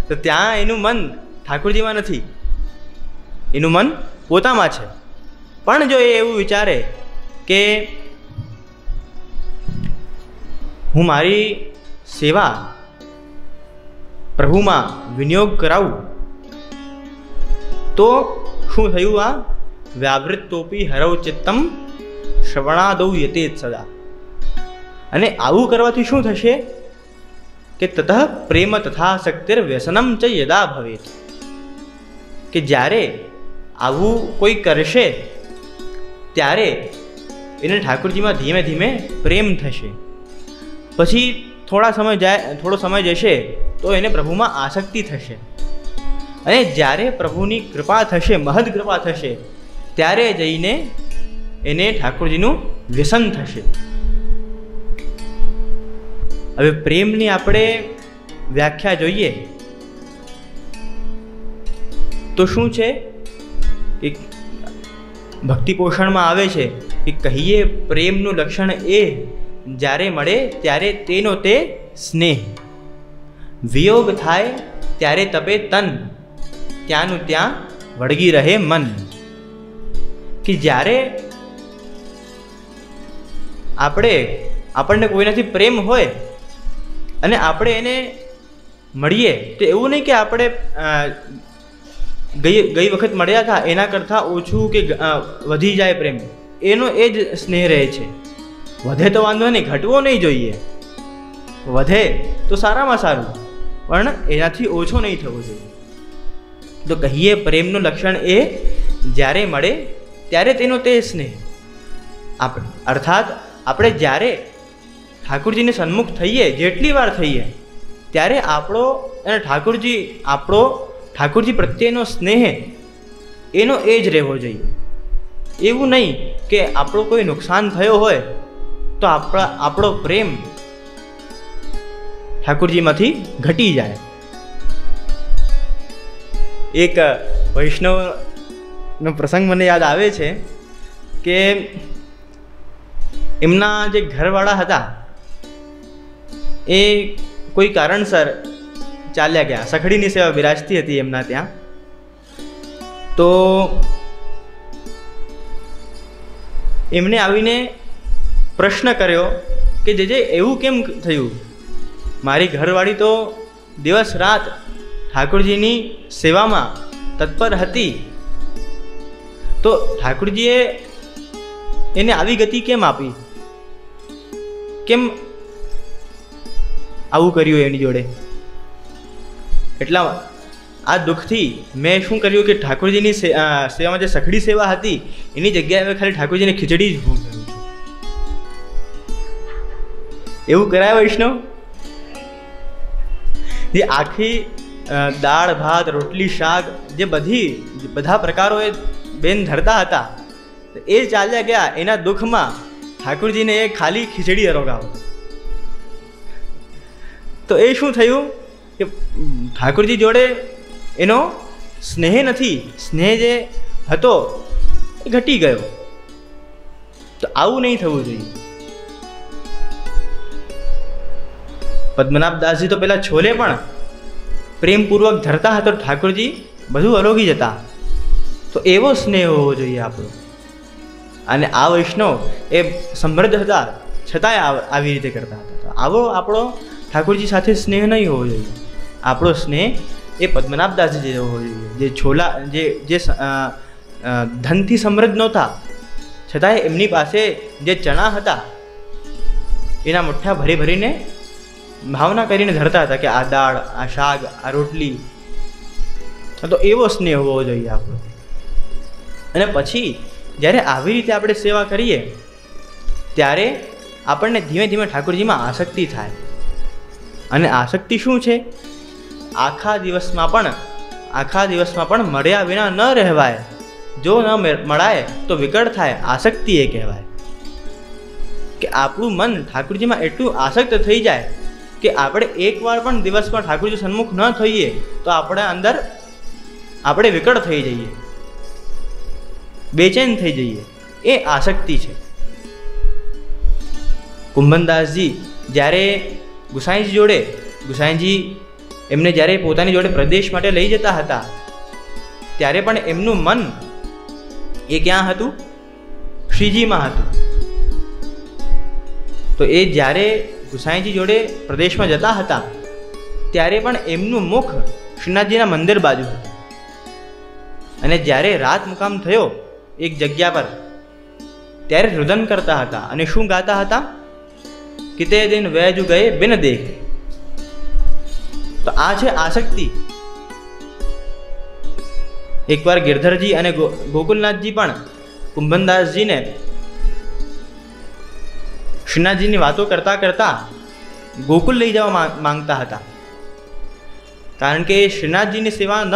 તો ત્યાં એનું મન ઠાકોરજીમાં નથી, એનું મન પોતામાં છે. પણ જો એ એવું વિચારે કે હું મારી સેવા પ્રભુમાં વિનિયોગ કરાવું, તો શું થયું? આ વ્યાવૃત્તોપી હરૌ ચિત્તમ શ્રવણાદૌ યતેત સદા. અને આવું કરવાથી શું થશે કે તતઃ પ્રેમ તથા શક્તિર વ્યસનમ ચ યદા ભવેત. કે જ્યારે આવું કોઈ કરશે ત્યારે એને ઠાકોરજીમાં ધીમે ધીમે પ્રેમ થશે. પછી થોડો સમય જશે તો એને પ્રભુમાં આસક્તિ થશે. અને જ્યારે પ્રભુની કૃપા થશે, મહદ કૃપા થશે, ત્યારે જઈને એને ઠાકોરજીનું વ્યસન થશે. હવે પ્રેમની આપણે વ્યાખ્યા જોઈએ તો શું છે કે ભક્તિ પોષણમાં આવે છે કે કહીએ પ્રેમનું લક્ષણ એ જ્યારે મળે ત્યારે તેનો તે સ્નેહ, વિયોગ થાય ત્યારે તપે તન, ત્યાંનું ત્યાં વળગી રહે મન. કે જ્યારે આપણને કોઈનાથી પ્રેમ હોય અને આપણે એને મળીએ તો એવું નહીં કે આપણે ગઈ વખત મળ્યા હતા એના કરતાં ઓછું કે વધી જાય પ્રેમ, એનો એ જ સ્નેહ રહે છે. વધે તો વાંધો નહીં, ઘટવો નહીં જોઈએ. વધે તો સારામાં સારું, પણ એનાથી ઓછો નહીં થવો જોઈએ. તો કહીએ પ્રેમનું લક્ષણ એ જ્યારે મળે ત્યારે તેનો તે સ્નેહ. અર્થાત આપણે જ્યારે ઠાકોરજીને સન્મુખ થઈએ, જેટલી વાર થઈએ, ત્યારે આપણો અને ઠાકોરજી પ્રત્યેનો સ્નેહ એનો એ જ રહેવો જોઈએ. એવું નહીં કે આપણો કોઈ નુકસાન થયો હોય તો આપણો પ્રેમ ઠાકોરજીમાંથી ઘટી જાય. એક વૈષ્ણવનો પ્રસંગ મને યાદ આવે છે કે એમના જે ઘરવાળા હતા એ કોઈ કારણસર ચાલ્યા ગયા. સખડીની સેવા બિરાજતી હતી એમના ત્યાં. તો એમણે આવીને પ્રશ્ન કર્યો કે જે એવું કેમ થયું? મારી ઘરવાળી તો દિવસ રાત ઠાકોરજીની સેવામાં તત્પર હતી, તો ઠાકોરજીએ એને આવી ગતિ કેમ આપી? કેમ આવું કર્યું એની જોડે? એટલા આ દુઃખથી મેં શું કર્યું કે ઠાકોરજીની સેવામાં જે સખડી સેવા હતી એની જગ્યાએ ખાલી ઠાકોરજીને ખીચડી જ હું કરું છું. એવું કરાય વૈષ્ણવ? જે આખી દાળ ભાત રોટલી શાક જે બધા પ્રકારો એ બેન ધરતા હતા એ ચાલ્યા ગયા. એના દુઃખમાં ઠાકોરજીને એ ખાલી ખીચડી અરોગાવ. તો એ શું થયું કે ઠાકોરજી જોડે એનો સ્નેહ નથી, સ્નેહ જે હતો એ ઘટી ગયો. તો આવું નહીં થવું જોઈએ. પદ્મનાભદાસજી તો પેલા છોલે પણ પ્રેમપૂર્વક ધરતા હતા, ઠાકોરજી બધું અરોગી જતા. તો એવો સ્નેહ હોવો જોઈએ આપણો. અને આ વૈષ્ણવ એ સમૃદ્ધ હતા છતાંય આવી રીતે કરતા હતા. આવો આપણો ઠાકોરજી સાથે સ્નેહ નહીં હોવો જોઈએ. આપણો સ્નેહ એ પદ્મનાભદાસજી જેવો હોવો જોઈએ, જે છોલા જે ધનથી સમૃદ્ધ નહોતા છતાંય એમની પાસે જે ચણા હતા એના મુઠ્ઠા ભરીને ભાવના કરીને ધરતા હતા કે આ દાળ, આ શાક, આ રોટલી. તો એવો સ્નેહ હોવો જોઈએ આપણો. અને પછી જ્યારે આવી રીતે આપણે સેવા કરીએ ત્યારે આપણને ધીમે ધીમે ઠાકોરજીમાં આસક્તિ થાય. અને આસક્તિ શું છે? આખા દિવસમાં પણ મળ્યા વિના ન રહેવાય. જો ન મળાય તો વિકળ થાય. આસક્તિ એ કહેવાય કે આપણું મન ઠાકોરજીમાં એટલું આસક્ત થઈ જાય કે આપણે એકવાર પણ દિવસમાં ઠાકોરજી સન્મુખ ન થઈએ તો આપણે વિકળ થઈ જઈએ, બેચેન થઈ જઈએ. એ આસક્તિ છે. કુંભનદાસજી જ્યારે ગુસાઈજી એમને જ્યારે પોતાની જોડે પ્રદેશ માટે લઈ જતા હતા ત્યારે પણ એમનું મન એ ક્યાં હતું? શ્રીજીમાં હતું. તો એ જ્યારે ગુસાઈજી જોડે પ્રદેશમાં જતા હતા ત્યારે પણ એમનું મુખ શ્રીનાથજીના મંદિર બાજુ હતું. અને જ્યારે રાત મુકામ થયો એક જગ્યા પર ત્યારે રુદન કરતા હતા અને શું ગાતા હતા? કિતે દિન વૈજુ ગયે બિન દેખે. તો આ છે આસક્તિ. એકવાર ગિરધરજી અને ગોકુલનાથજી પણ કુંભનદાસજીને શ્રીનાથજીની વાતો કરતા ગોકુલ લઈ જવા માંગતા હતા, કારણ કે શ્રીનાથજીની સેવા ન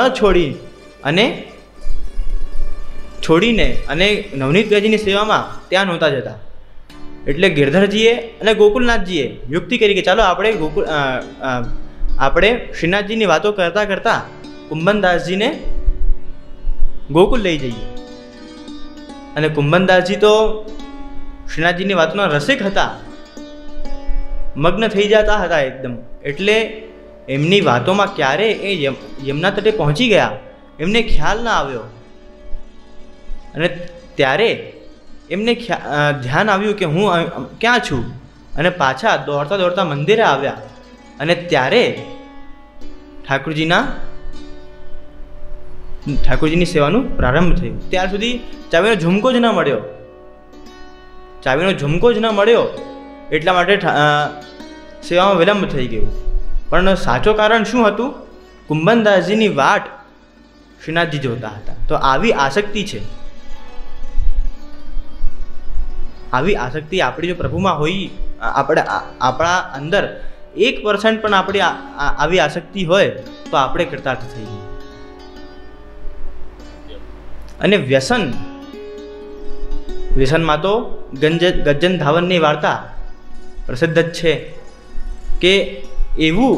છોડીને અને નવનીત ગાજીની સેવામાં ત્યાં નહોતા જતા. એટલે ગિરધરજીએ અને ગોકુલનાથજીએ યુક્તિ કરી કે ચાલો આપણે શ્રીનાથજીની વાતો કરતા કુંભનદાસજીને ગોકુલ લઈ જઈએ. અને કુંભનદાસજી તો શ્રીનાથજીની વાતોના રસિક હતા, મગ્ન થઈ જતા હતા એકદમ. એટલે એમની વાતોમાં ક્યારે એ યમુના તટે પહોંચી ગયા એમને ખ્યાલ ના આવ્યો. અને ત્યારે એમને ધ્યાન આવ્યું કે હું ક્યાં છું, અને પાછા દોડતા દોડતા મંદિરે આવ્યા. અને ત્યારે ઠાકોરજીની સેવાનું પ્રારંભ થયું. ત્યાર સુધી ચાવીનો ઝુમકો જ ન મળ્યો. ચાવીનો ઝુમકો જ ન મળ્યો એટલા માટે સેવામાં વિલંબ થઈ ગયો. પણ સાચો કારણ શું હતું? કુંભનદાસજીની વાટ શ્રીનાથજી જોતા હતા. તો આવી આસક્તિ છે. આવી આસક્તિ આપણી જો પ્રભુમાં હોય, આપણા અંદર 1% પણ આપણી આવી આસક્તિ હોય તો આપણે કૃતાર્થ થઈ જઈએ. અને વ્યસનમાં તો ગજ્જન ધાવનની વાર્તા પ્રસિદ્ધ જ છે કે એવું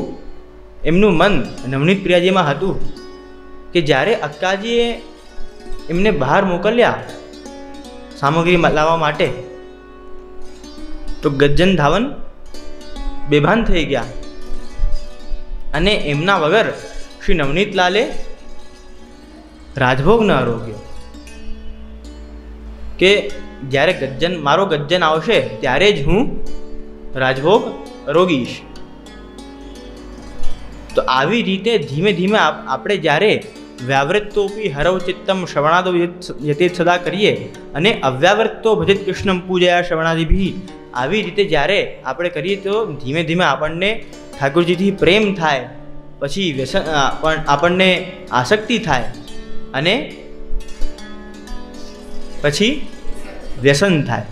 એમનું મન નવનીત પ્રિયાજીમાં હતું કે જ્યારે અક્કાજીએ એમને બહાર મોકલ્યા સામગ્રી લાવવા માટે, તો ગજ્જન ધાવન બેભાન થઈ ગયા. અને એમના વગર શ્રી નવનીતલાલે રાજભોગ ન આરોગ્યો કે જ્યારે મારો ગજ્જન આવશે ત્યારે જ હું રાજભોગ રોગીશ. તો આવી રીતે ધીમે ધીમે આપણે જ્યારે વ્યાવૃત્તોપી હરવ ચિત્તમ શ્રવણાદો યતેત સદા કરીએ અને અવ્યાવૃત્તો ભજિત કૃષ્ણમ પૂજયા શ્રવણાદિભી, આવી રીતે જ્યારે આપણે કરીએ તો ધીમે ધીમે આપણને ઠાકોરજીથી પ્રેમ થાય, પછી આપણને આસક્તિ થાય અને પછી વ્યસન થાય.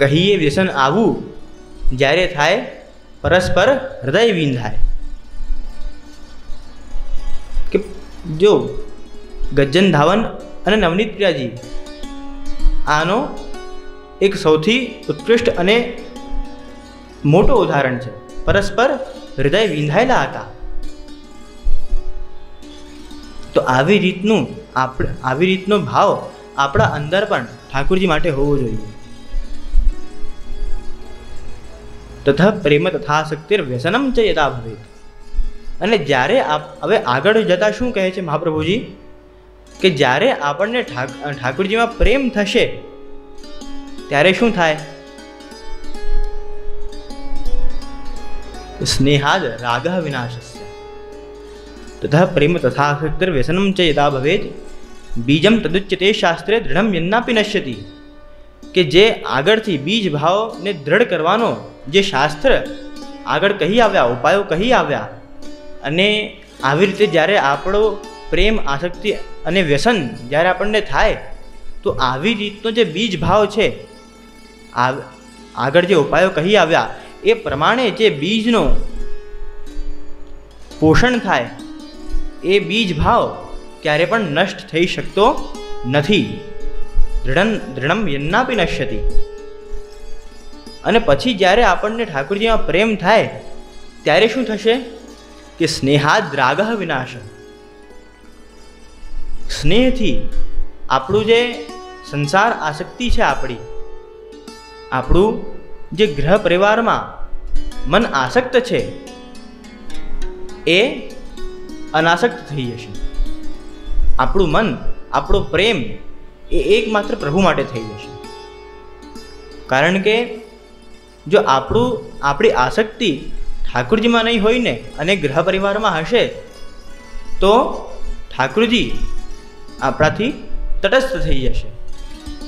કહીએ વ્યસન આવું જ્યારે થાય પરસ્પર હૃદય વિંધાય. કે જો ગજ્જન ધાવન અને નવનીત પ્રિયાજી આનો એક સૌથી ઉત્કૃષ્ટ અને મોટો ઉદાહરણ છે. પરસ્પર હૃદય વિંધાયેલા હતા. તો આવી રીતનો ભાવ આપણા અંદર પણ ઠાકોરજી માટે હોવો જોઈએ. તથા પ્રેમ તથા શક્તિર વ્યસનમ ચ યથા ભવેત. અને જ્યારે હવે આગળ જતા શું કહે છે મહાપ્રભુજી કે જ્યારે આપણને ઠાકોરજીમાં પ્રેમ થશે ત્યારે શું થાય? સ્નેહાદ રાગ વિનાશસ્ય તથા પ્રેમ તથા શક્તિર વ્યસનમ ચ યથા ભવેત બીજમ તદુચ્યતે શાસ્ત્રે દૃઢમ યન્નાપી નશ્યતિ. કે જે આગળથી બીજ ભાવને દ્રઢ કરવાનો જે શાસ્ત્ર આગળ કહી આવ્યા, ઉપાયો કહી આવ્યા, અને આવી રીતે જ્યારે આપણો પ્રેમ આસક્તિ અને વ્યસન જ્યારે આપણને થાય તો આવી રીતનો જે બીજ ભાવ છે, આગળ જે ઉપાયો કહી આવ્યા એ પ્રમાણે જે બીજનો પોષણ થાય એ બીજ ભાવ ક્યારે પણ નષ્ટ થઈ શકતો નથી. દૃઢમ યન્નાપી નશ્યતિ. અને પછી જ્યારે આપણને ઠાકોરજીમાં પ્રેમ થાય ત્યારે શું થશે કે સ્નેહાદ રાગ વિનાશ. સ્નેહથી આપણું જે સંસાર આસક્તિ છે, આપણું જે ગ્રહ પરિવારમાં મન આસક્ત છે એ અનાસક્ત થઈ જશે. આપણું મન, આપણો પ્રેમ એ એકમાત્ર પ્રભુ માટે થઈ જશે. કારણ કે જો આપણી આસક્તિ ઠાકોરજીમાં નહીં હોય ને અને ગ્રહ પરિવારમાં હશે તો ઠાકોરજી આપણાથી તટસ્થ થઈ જશે.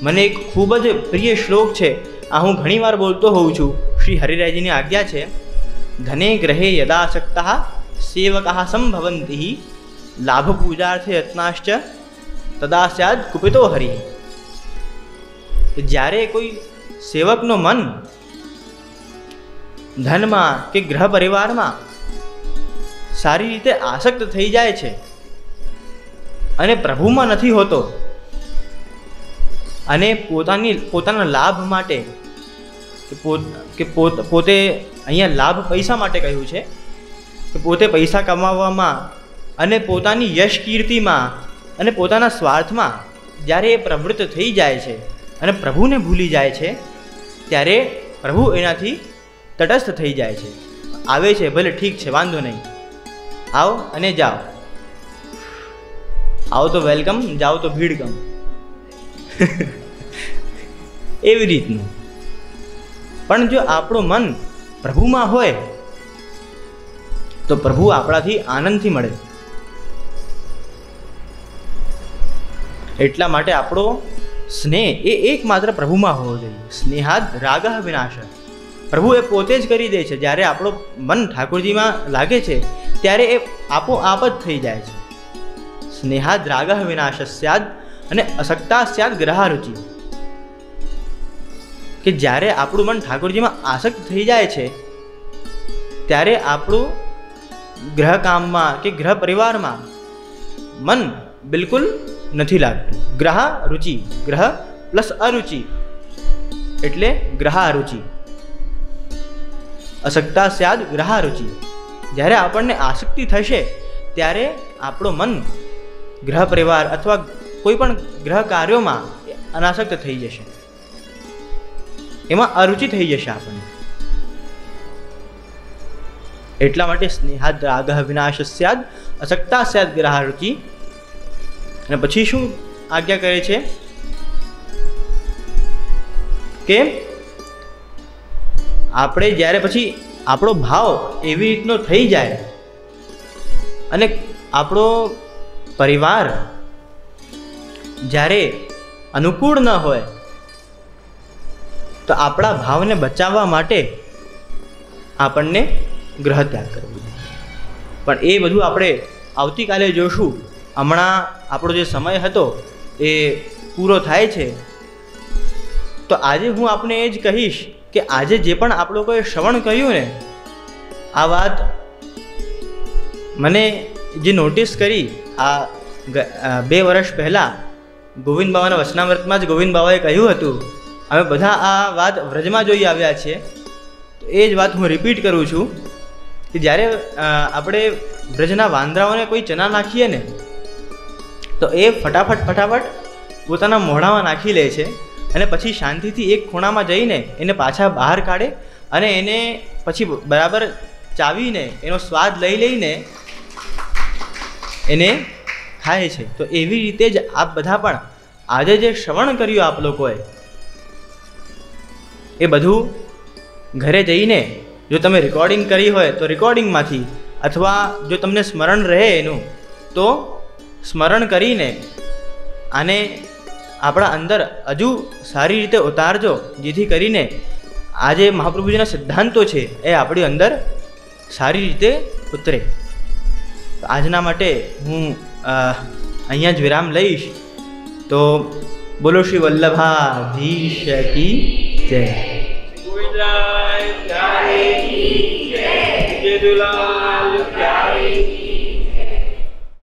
મને એક ખૂબ જ પ્રિય શ્લોક છે, આ હું ઘણીવાર બોલતો હોઉં છું. શ્રી હરિરાયજીની આજ્ઞા છે, ધને ગ્રહે યદાસક્તા સેવકા સંભવંતિ લાભ પૂજાર્થે યત્નાશ્ચ તદા સ્યાદ કુપિતો હરિ. જ્યારે કોઈ સેવકનો મન ધનમાં કે ગ્રહ પરિવારમાં સારી રીતે આસક્ત થઈ જાય છે અને પ્રભુમાં નથી હોતો અને પોતાના લાભ માટે કે પોતે અહીંયા લાભ પૈસા માટે કહ્યું છે કે પોતે પૈસા કમાવવામાં અને પોતાની યશ કીર્તિમાં અને પોતાના સ્વાર્થમાં જ્યારે એ પ્રવૃત્ત થઈ જાય છે અને પ્રભુને ભૂલી જાય છે ત્યારે પ્રભુ એનાથી તટસ્થ થઈ જાય છે. આવે છે ભલે ઠીક છે, વાંધો નહીં, આવો અને જાઓ, આવો તો વેલકમ, જાઓ તો ભીડ કમ. એવી રીતનું. પણ જો આપણું મન પ્રભુમાં હોય તો પ્રભુ આપણાથી આનંદથી મળે. એટલા માટે આપણો સ્નેહ એ એકમાત્ર પ્રભુમાં હોવો જોઈએ. સ્નેહાદ રાગઃ વિનાશ. પ્રભુ એ પોતે જ કરી દે છે. જ્યારે આપણું મન ઠાકોરજીમાં લાગે છે ત્યારે એ આપોઆપ જ થઈ જાય છે. સ્નેહાદ રાગઃ વિનાશ સ્યાદ અને અસક્તા સ્યાદ ગ્રહારુચિ. કે જ્યારે આપણું મન ઠાકોરજીમાં આસક્ત થઈ જાય છે ત્યારે આપણું ગ્રહ કામમાં કે ગ્રહ પરિવારમાં મન બિલકુલ નથી લાગતું. ગ્રહ રુચિ, ગ્રહ પ્લસ અરુચિ એટલે ગ્રહારુચિ. અસક્તા સ્યાદ ગ્રહારુચિ. જ્યારે આપણને આસક્તિ થશે ત્યારે આપણું મન ગ્રહ પરિવાર અથવા કોઈ પણ ગ્રહ કાર્યોમાં અનાસક્ત થઈ જશે, એમાં અરુચિ થઈ જશે આપણને. એટલા માટે સ્નેહાદ રાગઃ વિનાશ સ્યાદ અસક્તા સ્યાદ ગ્રહારુચિ. અને પછી શું આજ્ઞા કરે છે કે આપણે જ્યારે પછી આપણો ભાવ એવી રીતનો થઈ જાય અને આપણો પરિવાર જ્યારે અનુકૂળ ન હોય તો આપણા ભાવને બચાવવા માટે આપણને ગ્રહ ત્યાગ કરવો. પણ એ બધું આપણે આવતીકાલે જોશું. હમણાં આપણો જે સમય હતો એ પૂરો થાય છે. તો આજે હું આપને એ જ કહીશ કે આજે જે પણ આપ લોકોએ શ્રવણ કર્યું ને, આ વાત મને જે નોટિસ કરી આ 2 વર્ષ પહેલાં ગોવિંદ બાવાના વચનામૃતમાં જ ગોવિંદ બાવાએ કહ્યું હતું. અમે બધા આ વાત વ્રજમાં જોઈ આવ્યા છીએ. તો એ જ વાત હું રિપીટ કરું છું કે જ્યારે આપણે વ્રજના વાંદરાઓને કોઈ ચના નાખીએ ને તો એ ફટાફટ પોતાના મોઢામાં નાખી લે છે અને પછી શાંતિથી એક ખૂણામાં જઈને એને પાછા બહાર કાઢે અને એને પછી બરાબર ચાવીને એનો સ્વાદ લઈને એને ખાય છે. તો એવી રીતે જ આપ બધા પણ આજે જે શ્રવણ કર્યું આપ લોકોએ એ બધું ઘરે જઈને જો તમે રેકોર્ડિંગ કરી હોય તો રેકોર્ડિંગમાંથી, અથવા જો તમને સ્મરણ રહે એનું તો સ્મરણ કરીને આને આપણા અંદર હજુ સારી રીતે ઉતારજો, જેથી કરીને આ જે મહાપ્રભુજીના સિદ્ધાંતો છે એ આપણી અંદર સારી રીતે ઉતરે. તો આજના માટે હું અહીંયા જ વિરામ લઈશ. તો બોલો શ્રી વલ્લભાધીશ કી જય. ગોવિંદરાય પ્યારે કી જય. જેઠુલાલ પ્યારે